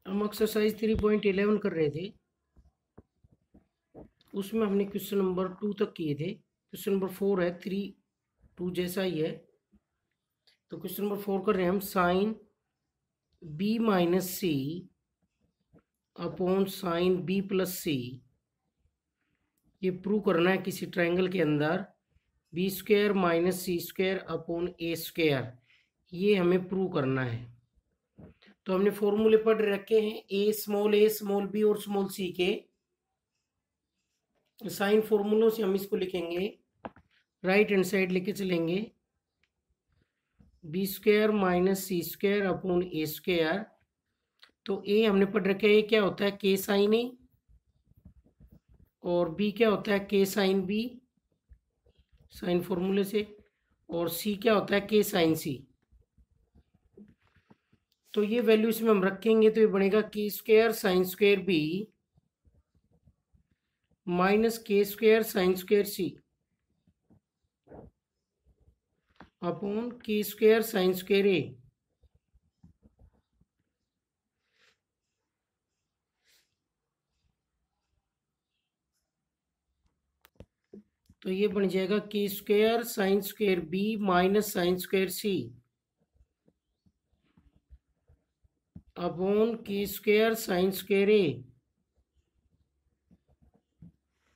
हम एक्सरसाइज 3.11 कर रहे थे। उसमें हमने क्वेश्चन नंबर 2 तक किए थे। क्वेश्चन नंबर 4 है, 3 2 जैसा ही है। तो क्वेश्चन नंबर 4 कर रहे हैं हम। Sine B minus C upon sine B plus C, ये प्रूव करना है किसी ट्राइंगल के अंदर B square minus C square upon ए स्क्वायर, ये हमें प्रूव करना है। तो हमने फॉर्मूले पढ़ रखे हैं ए स्मॉल बी और स्मॉल सी के। साइन फॉर्मूलों से हम इसको लिखेंगे, राइट हैंड साइड लेके चलेंगे। B square minus C square upon ए स्क्वायर। तो ए हमने पढ़ रखा है, क्या होता है के साइन ए, और बी क्या होता है के साइन बी, साइन फॉर्मूले से, और सी क्या होता है के साइन सी। तो ये वैल्यू इसमें हम रखेंगे तो ये बनेगा K square sine square B minus K square sine square C upon K square sine square A. तो ये बन जाएगा K square sine square B minus sine square C upon K square sine square A.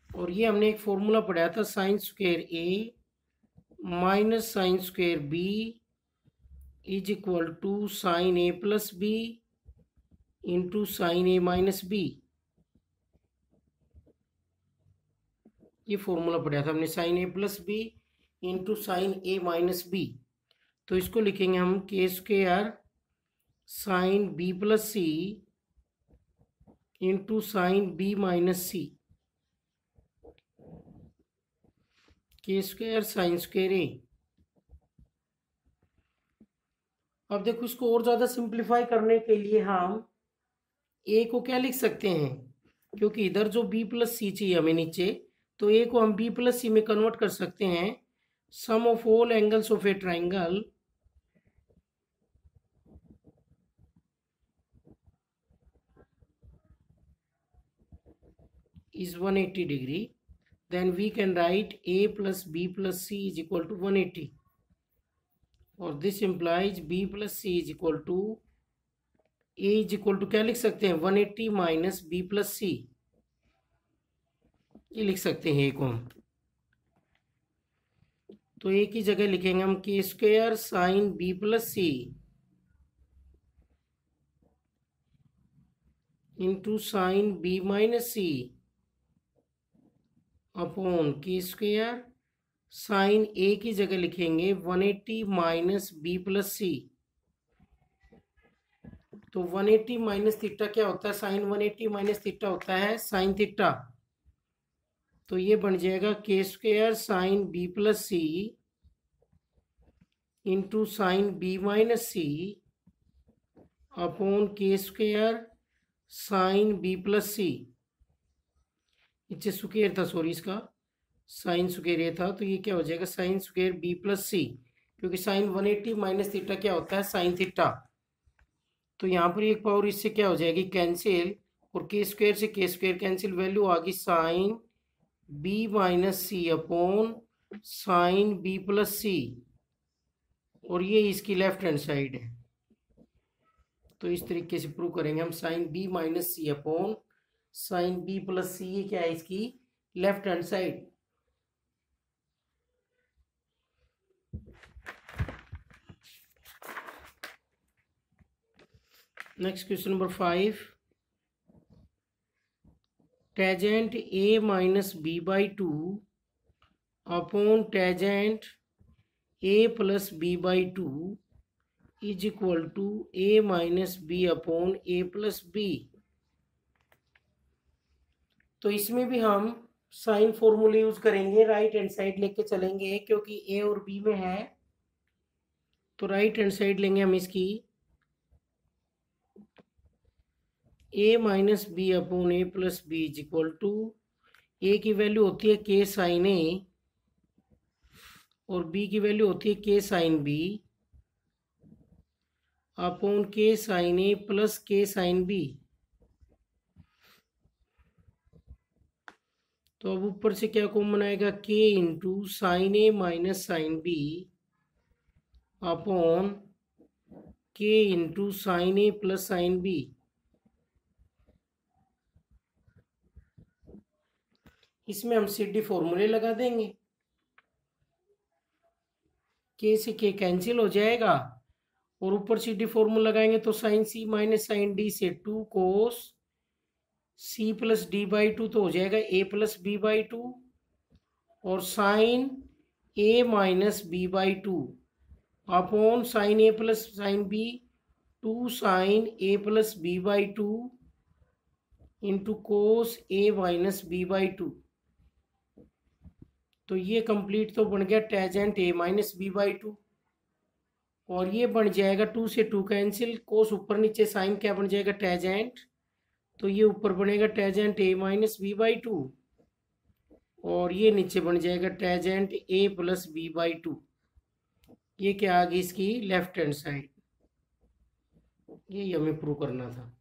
और ये हमने एक formula पढ़ाया था, sine square A minus sine square B is equal to sine A plus B into sine A minus B. ये formula पढ़ा था हमने, sign A plus B into sine A minus B. तो इसको लिखेंगे हम के square sign B plus C into sine B minus सी, के स्क्वायर साइन स्क्वायर ए। अब देखो, इसको और ज़्यादा सिंप्लीफाई करने के लिए हम ए को क्या लिख सकते हैं, क्योंकि इधर जो बी प्लस सी चाहिए हमें नीचे, तो ए को हम बी प्लस सी में कन्वर्ट कर सकते हैं। Sum of all angles of a triangle is 180 degree, then we can write a plus b plus c is equal to 180, और this implies b plus c is equal to a is equal to क्या लिख सकते हैं 180 minus B plus C, ये लिख सकते हैं a को हम। तो a की जगह लिखेंगे हम के square sign B plus C into sine B minus C upon K square sign ए की जगह लिखेंगे 180 माइनस बी प्लस सी। तो 180 माइनस थीटा क्या होता है, साइन 180 माइनस थीटा होता है साइन थीटा। तो ये बन जाएगा K square sign B plus C into sine B minus C upon K square sign B plus सी। नीचे स्क्वायर था, सॉरी, इसका साइन स्क्वायर ये था, तो ये क्या हो जाएगा साइन स्क्वायर बी प्लस सी, क्योंकि साइन 180 माइनस थीटा क्या होता है साइन थीटा। तो यहाँ पर एक पावर इससे क्या हो जाएगी कैंसिल, और के स्क्वायर से के स्क्वायर कैंसिल, वैल्यू आ गई sign B minus C upon sine B plus C, और ये इसकी लेफ्ट हैंड साइड है। तो इस तरीके से प्रूव करेंगे हम, sine B minus C upon sine B plus C, ये क्या है इसकी left hand side. Next question number 5, tangent A minus B by 2 upon tangent A plus B by 2 is equal to A minus B upon A plus B. तो इसमें भी हम sign फॉर्मूले use करेंगे, राइट हैंड साइड लेके चलेंगे, क्योंकि ए और बी में है। तो राइट हैंड साइड लेंगे हम इसकी, A minus B upon A plus B is equal to, A की वैल्यू होती है के साइन ए और बी की वैल्यू होती है के साइन बी अपॉन के sign A plus k sine B. तो अब ऊपर से क्या कॉमन आएगा, के into sine A minus sign B upon के into sine A plus sine B. इसमें हम सीडी फॉर्मूले लगा देंगे, के से के कैंसिल हो जाएगा और ऊपर सीडी फॉर्मूला लगाएंगे तो sign C minus sign D से 2 कोस सी प्लस डी बाई 2 तो हो जाएगा ए प्लस बी बाई 2 और sine A minus B by 2 upon sine A plus sine B 2 sine A plus B by 2 into cos A minus B by 2। तो ये complete तो बन गया tangent A minus B by 2 और ये बन जाएगा 2 से 2 कैंसिल, कोस ऊपर नीचे, साइन क्या बन जाएगा टेजेंट, तो ये ऊपर बनेगा tangent A minus B by 2 और ये नीचे बन जाएगा tangent A plus B by 2। ये क्या आ गई इसकी लेफ्ट हैंड साइड, ये हमें प्रूव करना था।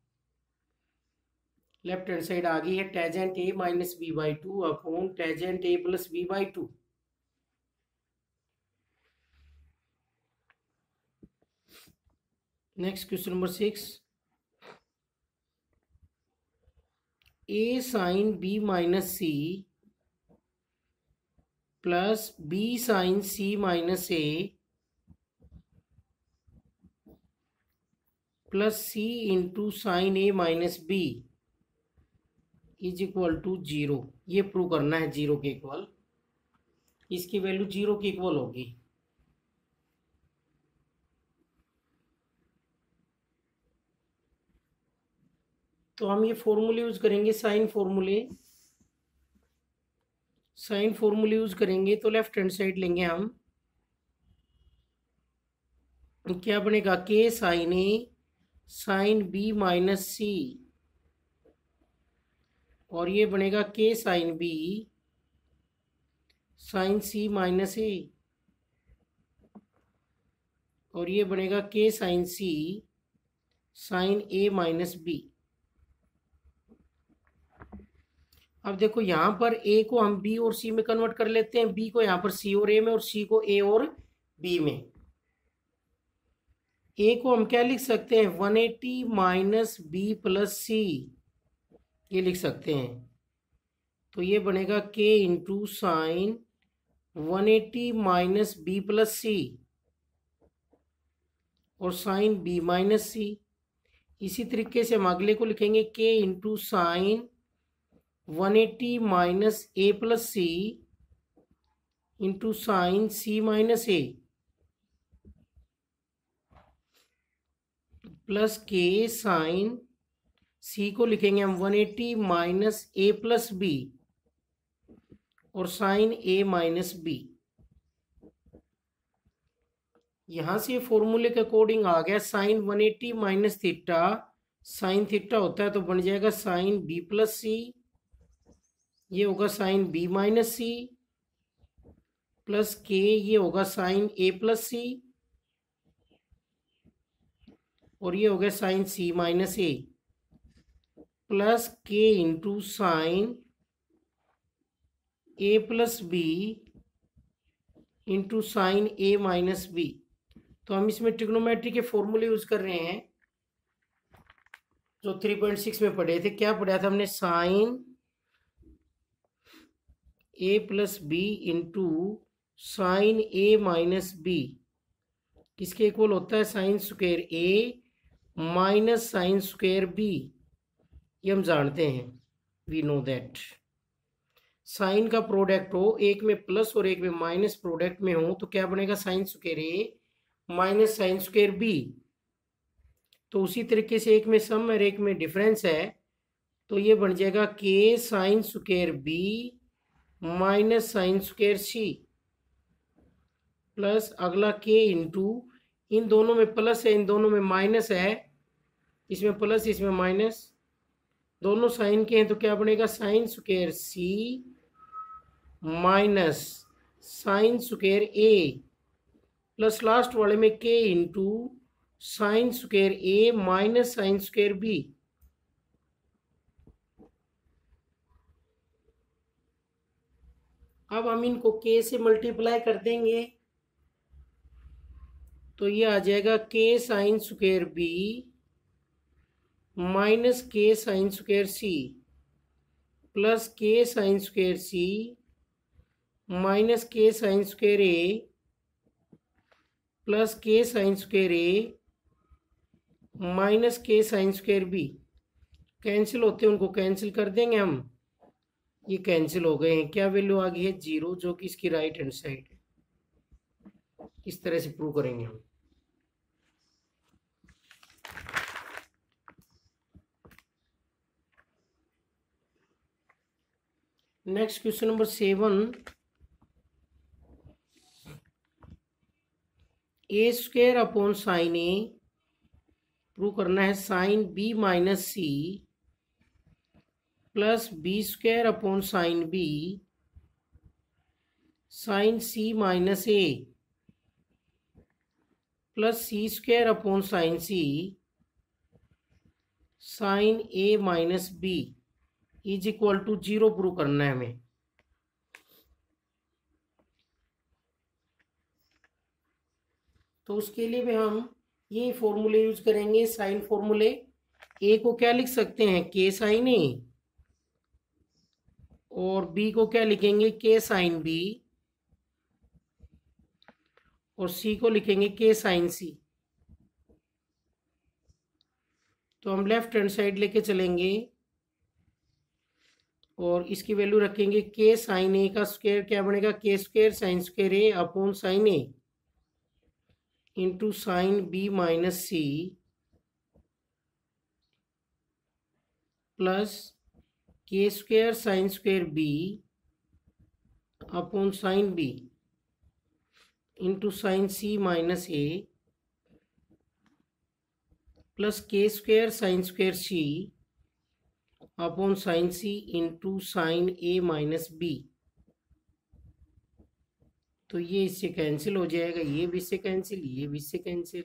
लेफ्ट हैंड साइड आ गई है tangent A minus B by 2 upon tangent A plus B by 2। Next question number 6, A sine B minus C plus B sine C minus A plus C into sine A minus B is equal to 0। ये prove करना है 0 के equal, इसकी value 0 के equal होगी। तो हम ये फॉर्मूले यूज करेंगे, साइन फॉर्मूले यूज करेंगे। तो लेफ्ट हैंड साइड लेंगे हम, क्या बनेगा, के sign A sine B minus सी और ये बनेगा के sign B sine C minus ए और ये बनेगा के sine C sine A minus B. अब देखो यहाँ पर ए को हम बी और सी में कन्वर्ट कर लेते हैं, बी को यहाँ पर सी और ए में और सी को ए और बी में। ए को हम क्या लिख सकते हैं, 180 माइनस बी प्लस सी, ये लिख सकते हैं। तो ये बनेगा K into sine 180 minus B plus C और साइन बी माइनस सी। इसी तरीके से हम अगले को लिखेंगे k into sine 180 minus A plus C into sine C minus A plus k sine C को लिखेंगे हम 180 माइनस ए प्लस बी और साइन ए माइनस बी। यहां से फॉर्मूले के अकॉर्डिंग आ गया, sine 180 minus theta sine theta होता है तो बन जाएगा साइन बी प्लस सी, ये होगा sine B minus C plus k, ये होगा साइन ए प्लस सी और ये हो गया sign C minus A plus के into sine A plus B into sine A minus B. तो हम इसमें ट्रिग्नोमेट्री के फॉर्मूले यूज कर रहे हैं जो 3.6 में पढ़े थे। क्या पढ़ा था हमने, sign A plus B into sine A minus B किसके इक्वल होता है, sine square A minus sine square B. ये हम जानते हैं, वी नो दैट। साइन का प्रोडक्ट हो, एक में प्लस और एक में माइनस प्रोडक्ट में हो तो क्या बनेगा, sign square A minus sine square B. तो उसी तरीके से एक में सम और एक में डिफरेंस है तो ये बन जाएगा k sine square B minus sine square C plus अगला के इंटू, इन दोनों में प्लस है इन दोनों में माइनस है, इसमें प्लस इसमें माइनस, दोनों साइन के हैं तो क्या बनेगा, साइन स्क्वायर सी माइनस साइन स्क्वायर ए प्लस लास्ट वाले में के into sign square A minus sine square B. अब हम इनको के से मल्टीप्लाई कर देंगे तो ये आ जाएगा k sine square B minus के sine square C plus k sine square सी माइनस के sine square A plus k sine square A minus के साइन स्क्वायर बी। कैंसिल होते हैं, उनको कैंसिल कर देंगे हम। ये कैंसिल हो गए हैं। क्या वैल्यू आ गई है? 0, जो कि इसकी राइट हैंड साइड है। इस तरह से प्रूव करेंगे हम। Next question number 7, A square upon sine A prove करना है sine B minus C plus B square upon sine B sine C minus A plus C square upon sine C sine A minus B is equal to 0 prove करना है हमें। तो उसके लिए भी हम ये फॉर्मूले यूज करेंगे, साइन फॉर्मूले। ए को क्या लिख सकते हैं? के साइन ए, और बी को क्या लिखेंगे? के साइन बी, और सी को लिखेंगे के साइन सी। तो हम लेफ्ट हैंड साइड लेके चलेंगे और इसकी वैल्यू रखेंगे के साइन ए का स्क्वायर क्या बनेगा? K square sine square A upon sine A into sine B minus C plus K square sine square B upon sine B into sine C minus A plus K square sine square C upon sine C into sine A minus B. तो ये इससे cancel हो जाएगा, ये भी इससे cancel, ये भी इससे कैंसिल।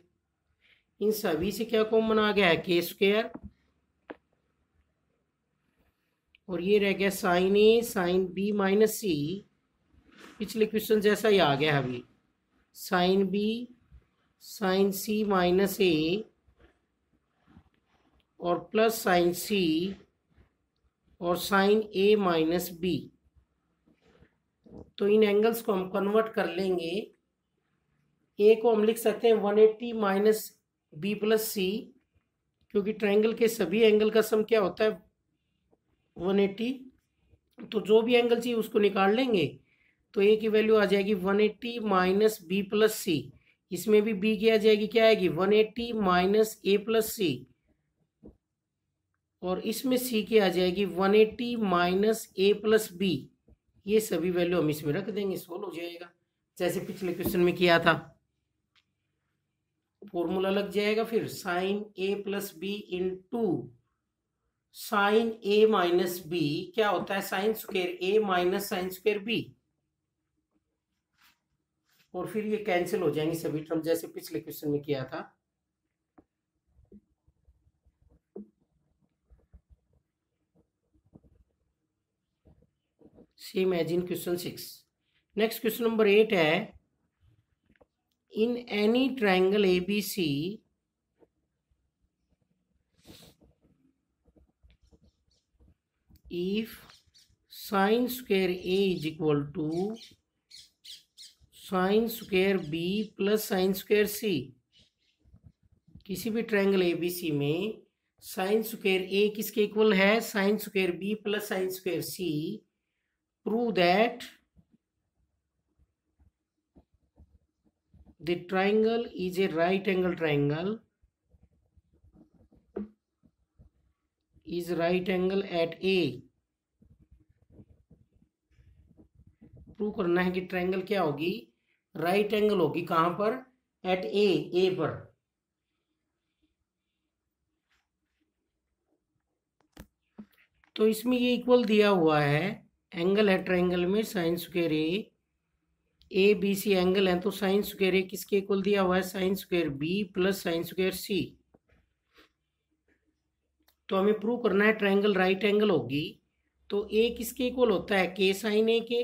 इन सभी से क्या कॉमन आ गया है? के स्क्वायर, और ये रह गया sign A sine B minus सी। पिछले क्वेश्चन जैसा ही आ गया है अभी। Sign B sine C minus ए और प्लस साइन सी और साइन ए माइनस बी। तो इन एंगल्स को हम कन्वर्ट कर लेंगे। ए को हम लिख सकते हैं 180 माइनस बी प्लस सी, क्योंकि ट्रायंगल के सभी एंगल का सम क्या होता है? 180। तो जो भी एंगल चाहिए उसको निकाल लेंगे। तो ए की वैल्यू आ जाएगी 180 माइनस बी प्लस सी। इसमें भी बी की आ जाएगी, क्या आएगी? 180 माइनस ए प्लस सी, और इसमें सी की आ जाएगी 180 माइनस ए प्लस बी। ये सभी वैल्यू हम इसमें रख देंगे, सोल्व हो जाएगा जैसे पिछले क्वेश्चन में किया था। फॉर्मूला लग जाएगा फिर sign A plus B into sine A minus B क्या होता है? Sine square A minus sine square B. और फिर ये कैंसिल हो जाएंगे सभी टर्म जैसे पिछले क्वेश्चन में किया था। Same as in question 6। Next question number 8 है, in any triangle ABC if sin square A is equal to sin square B plus sin square C। किसी भी ट्रायंगल ABC में sin square A किसके equal है? sin square B plus sin square C। prove that the triangle is a right angle triangle is right angle at A। Prove करना है कि triangle क्या होगी? राइट एंगल होगी। कहां पर? एट ए पर। तो इसमें ये इक्वल दिया हुआ है, एंगल है ट्रायंगल में sine square A A B C angle है तो साइन स्क्वायर ए किसके इक्वल दिया हुआ है, sine square B plus sine square C. तो हमें प्रूव करना है ट्रायंगल राइट एंगल होगी तो ए किसके इक्वल होता है, के साइन ए के,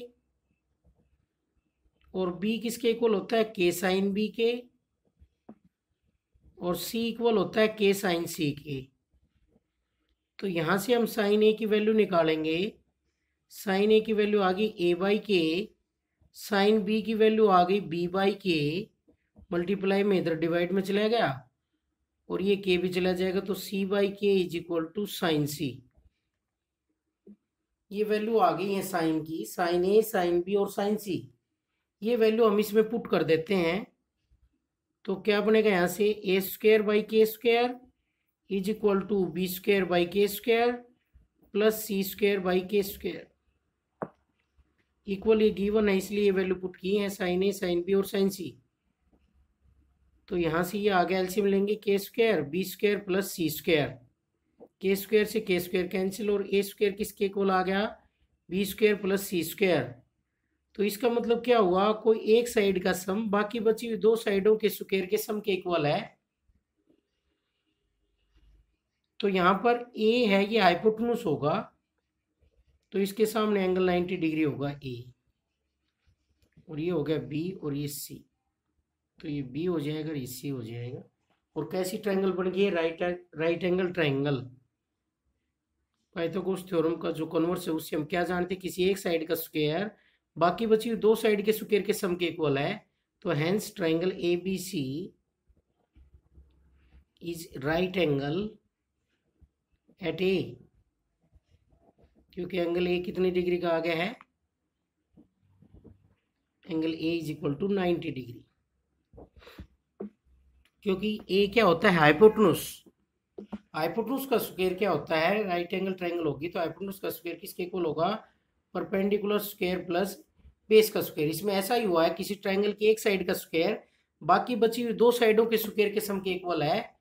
और बी किसके इक्वल होता है, के साइन बी के, और सी इक्वल होता है के साइन सी के। तो यहां से हम साइन ए की वैल्यू निकालेंगे, साइन ए की वैल्यू आ गई ए बाई के, साइन बी की वैल्यू आ गई बी बाई के, मल्टीप्लाई में इधर डिवाइड में चला गया और ये के भी चला जाएगा, तो सी बाई के इज इक्वल टू साइन सी। ये वैल्यू आ गई है साइन की, साइन ए साइन बी और साइन सी। ये वैल्यू हम इसमें पुट कर देते हैं तो क्या बनेगा, यहाँ से A square by K square is equal to B square by K square plus C square by K square equal, ये गिवन है इसलिए ये वैल्यू पुट की है, साइन ए साइन बी और साइन सी। तो यहाँ से ये आगे एलसीएम लेंगे, K square B square plus C square, K square से के स्क्वायर कैंसिल और ए स्क्वायर किसके इक्वल आ गया, B square plus C square. तो इसका मतलब क्या हुआ, कोई एक साइड का सम बाकी बची हुई दो साइडों के स्क्वायर के सम के इक्वल है। तो यहाँ पर ए है ये हाइपोटेन्यूस होगा तो इसके सामने एंगल 90 डिग्री होगा ए, और ये हो गया बी और ये सी, तो ये बी हो जाएगा और ये सी हो जाएगा। और कैसी ट्रायंगल बन गई है, right angle triangle. Pythagoras theorem का जो कन्वर्स है उससे हम क्या जानते हैं, किसी एक साइड का स्क्वायर बाकी बची हुई दो साइड के स्क्वायर के सम के इक्वल है। तो hence triangle A B C is right angle at A, क्योंकि एंगल ए कितने डिग्री का आ गया है, angle A is equal to 90 degree, क्योंकि ए क्या होता है, हाइपोटेन्यूस। हाइपोटेन्यूस का स्क्वायर क्या होता है, राइट एंगल ट्रायंगल होगी तो हाइपोटेन्यूस का स्क्वायर किसके इक्वल होगा, परपेंडिकुलर स्क्वायर प्लस बेस का स्क्वायर। इसमें ऐसा ही हुआ है, किसी ट्रायंगल की एक साइड का स्क्वायर बाकी बची हुई दो साइडों के स्क्वायर के सम के इक्वल है,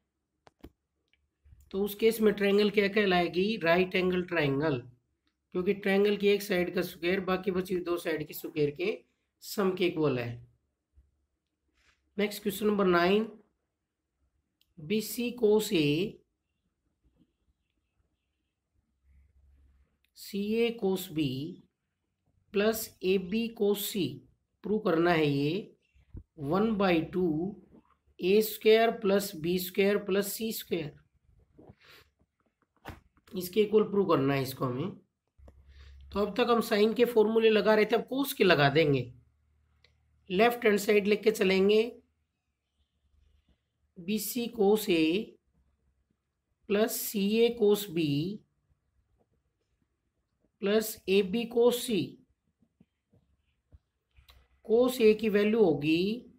तो उस केस में ट्रायंगल क्या कहलाएगी, राइट एंगल ट्रायंगल, क्योंकि ट्रायंगल की एक साइड का स्क्वायर बाकी बची हुई दो साइड के स्क्वायर के सम के इक्वल है। Next question number 9, B C cos A C A cos B plus A B cos C, prove करना है ये 1/2 A square plus B square plus C square, इसके इक्वल प्रूव करना है इसको हमें। तो अब तक हम साइन के फॉर्मूले लगा रहे थे, अब कोस के लगा देंगे। लेफ्ट हैंड साइड लेके चलेंगे, B C cos A plus C A cos B plus A B cos C. Cos A की वैल्यू होगी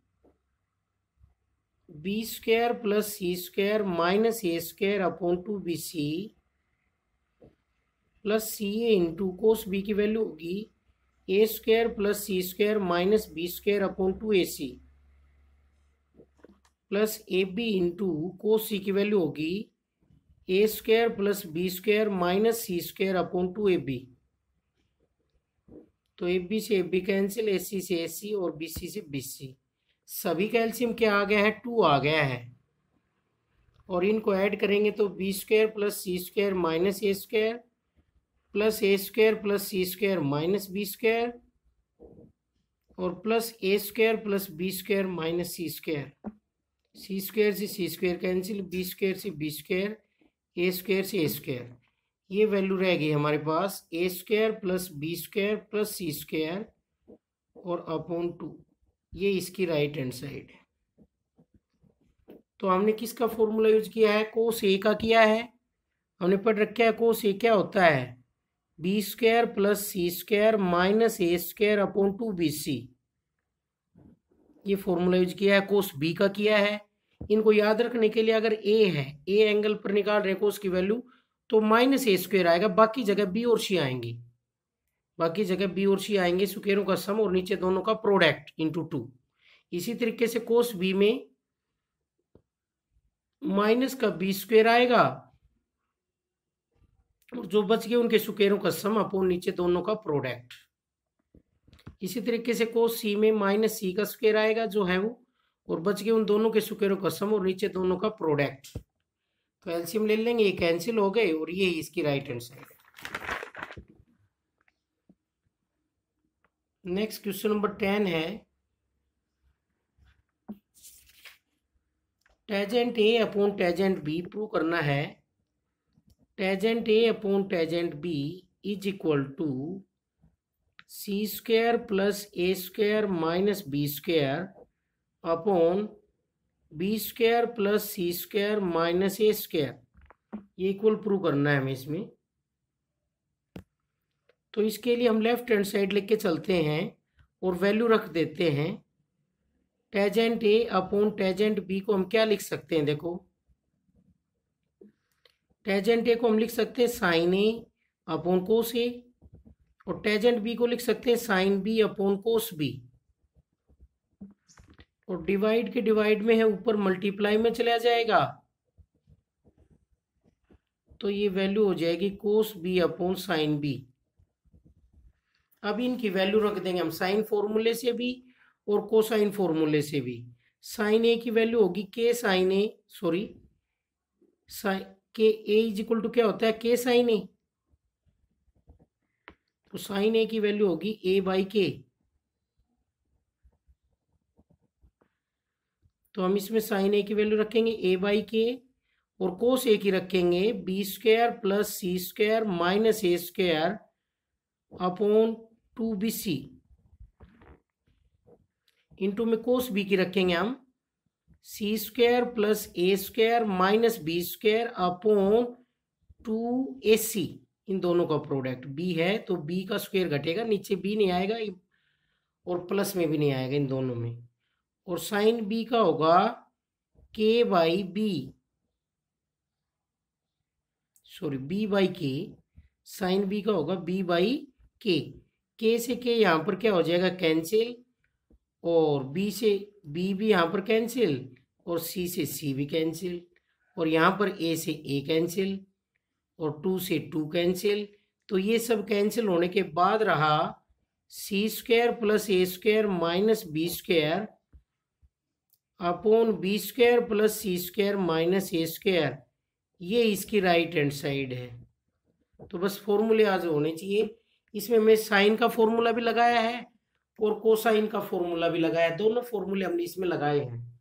B square plus C square minus A square upon 2bc plus C A into cos B की value होगी A square plus C square minus B square upon 2ac plus A B into cos C की value होगी A square plus B square minus C square upon 2ab। तो A B से A B cancel, ए सी से ए सी और B C से B C. सभी का LCM क्या आ गया है, 2 आ गया है, और इनको ऐड करेंगे तो B square plus C square minus A square plus A square plus C square minus B square और plus A square plus B square minus C square. C square से C square cancel, B square से B square, A square से A square. ये value रह गई हमारे पास A square plus B square plus C square और upon 2, ये इसकी राइट हैंड साइड है। तो हमने किसका फॉर्मूला यूज किया है, कोस ए का किया है। हमने पढ़ रखा है कोस ए क्या होता है, B square plus C square minus A square upon 2bc। ये फॉर्मूला यूज किया है। कोस बी का किया है। इनको याद रखने के लिए अगर ए है, ए एंगल पर निकाल रहे कोस की वैल्यू, तो माइनस ए स्क्वायर आएगा, बाकी जगह बी और सी आएंगी, बाकी जगह बी और सी आएंगे, स्क्वायरों का सम और नीचे दोनों का प्रोडक्ट इंटू 2। इसी तरीके से कोस बी में माइनस का बी स्क्वायर आएगा और जो बच गए उनके स्क्वायरों का सम अपॉन नीचे दोनों का प्रोडक्ट। इसी तरीके से cos c में माइनस सी का स्क्वायर आएगा जो है वो, और बच गए उन दोनों के स्क्वायरों का सम और नीचे दोनों का प्रोडक्ट। तो एलसीएम ले लेंगे, ये कैंसिल हो गए और ये इसकी right hand side. Next question number 10 है, tangent A upon tangent B prove करना है। Tangent A upon tangent B is equal to C square plus A square minus B square upon B square plus C square minus A square. ये equal prove करना है हमें इसमें। तो इसके लिए हम लेफ्ट हैंड साइड लेके चलते हैं और वैल्यू रख देते हैं। Tangent A upon tangent B को हम क्या लिख सकते हैं, देखो टेजेंट ए को हम लिख सकते हैं साइन ए अपॉन कोस ए, और टेजेंट बी को लिख सकते हैं sine B upon cos B. और डिवाइड के डिवाइड में है, ऊपर मल्टीप्लाई में चला जाएगा तो ये वैल्यू हो जाएगी cos B upon sine B. अब इनकी वैल्यू रख देंगे हम साइन फॉर्मूले से भी और कोसाइन फॉर्मूले से भी। साइन ए की वैल्यू होगी के साइन ए, सॉरी के ए इज इक्वल टू क्या होता है, के साइन ए। तो साइन ए की वैल्यू होगी ए बाई के। तो हम इसमें साइन ए की वैल्यू रखेंगे ए बाई के, और कोस ए की रखेंगे B square plus C square minus A square upon 2bc। Into में कोस बी की रखेंगे हम C square plus A square minus B square upon 2ac। इन दोनों का प्रोडक्ट b है तो b का स्क्वायर घटेगा, नीचे b नहीं आएगा और प्लस में भी नहीं आएगा इन दोनों में। और साइन b का होगा k by B, sorry b by k. Sine b का होगा b बाई के। के से के यहाँ पर क्या हो जाएगा, कैंसिल, और बी से बी भी यहाँ पर कैंसिल, और सी से सी भी कैंसिल, और यहाँ पर ए से ए कैंसिल, और 2 से 2 कैंसिल। तो ये सब कैंसिल होने के बाद रहा C square plus A square minus B square upon B square plus C square minus A square. ये इसकी राइट हैंड साइड है। तो बस फॉर्मूले आज होने चाहिए। इसमें मैं साइन का फॉर्मूला भी लगाया है और कोसाइन का फॉर्मूला भी लगाया है, दोनों फॉर्मूले हमने इसमें लगाए हैं।